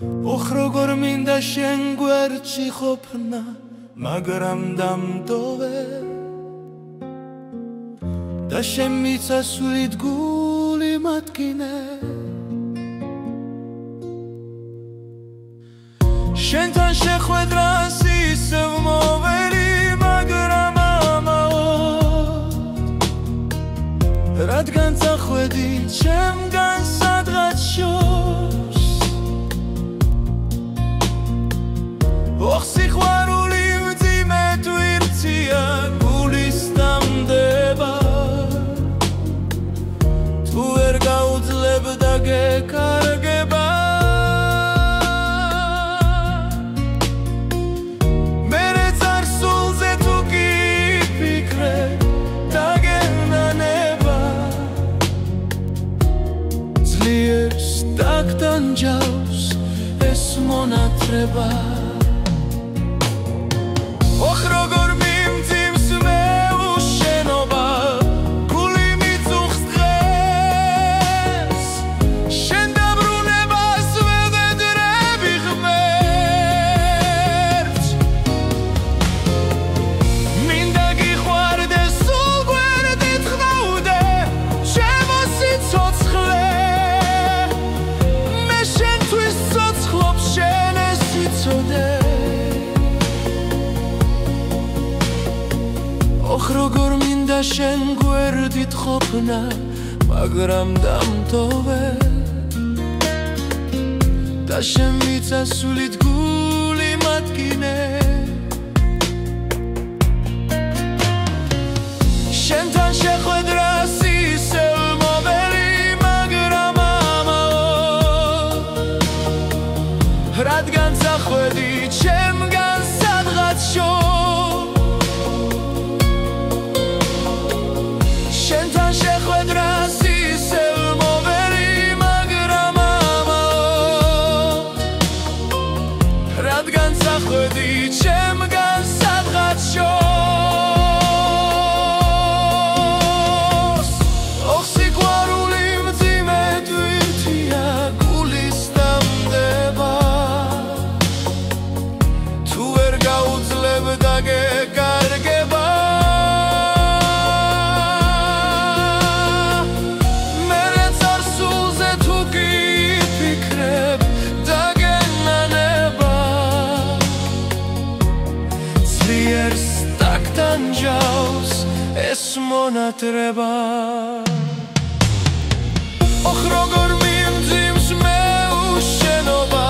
ოხ როგორ მინდა შენ გვერდში ყოფნა მაგრამ დამტოვე და შენ მიწასვლით გული მათკინე შენთან შეხვედრას ისევ მოვერი მაგრამ რადგან წახვედი ჩემგან სადღაც შორს ოხ სიყვარული მძიმე თვირთია გულის დამდება თუ ვერ გაუძლებ და გეკარგება მერე წარსულზე თუ კი ფიქრე სტაკთან ჯავს ეს მონათრება ოხ როგორ მიმძიმს მე უშენობა გული მიწუხს დღეს შენ დაბრუნებას ვედრები ღმერთს მინდა გიყვარდე სულ გვერდით ხნაუდე ჩემო სიცოცხლე ოხ როგორ მინდა შენ გვერდით ყოფნა მაგრამ დამტოვე და შენ მიწასვლით გული მათკინე შენთან შეხვედრას ისევ მოვერი მაგრამ რადგან წახვედი ჩემგან სადღაც შენთან შეხვედრას ისევ მოვერი მაგრამ რადგან წახვედი ჩემგან სადღაც შორს ოხ სიყვარული მძიმე თვირთია გულის დამდება თუ ვერ გაუძლებ და გეკარგება სტაკთან ჯავს ეს მონათრება ოხ როგორ მიმძიმს მე უშენობა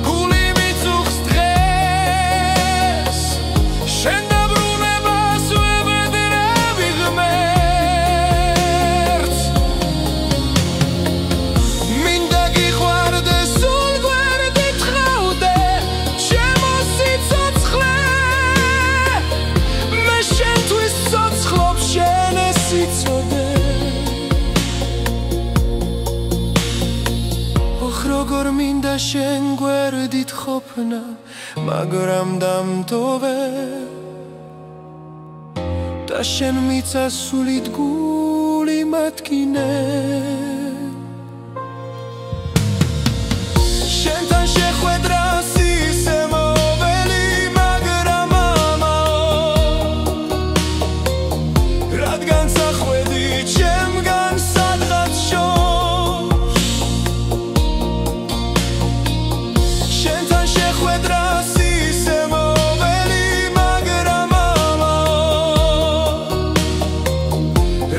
გული მიწუხს დღეს შენ დაბრუნებას ვებედრები ღმერთს მინდა გიყვარდე სულ გვერდით ხნაუდე ჩემო სიცოცხლე ოხ როგორ მინდა შენ გვერდით ყოფნა მაგრამ დამტოვე და შენ მიწასვლით გული მათკინე შენთან შეხვედრას ისე მოვერი მაგრამ რადგან წახვედი ჩემგან სადღაც შორს შენთან შეხვედრას ისე მოვერი მაგრამ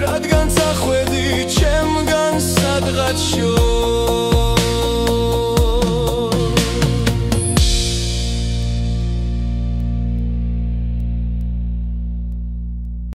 რადგან წახვედი ჩემგან სადღაც შორს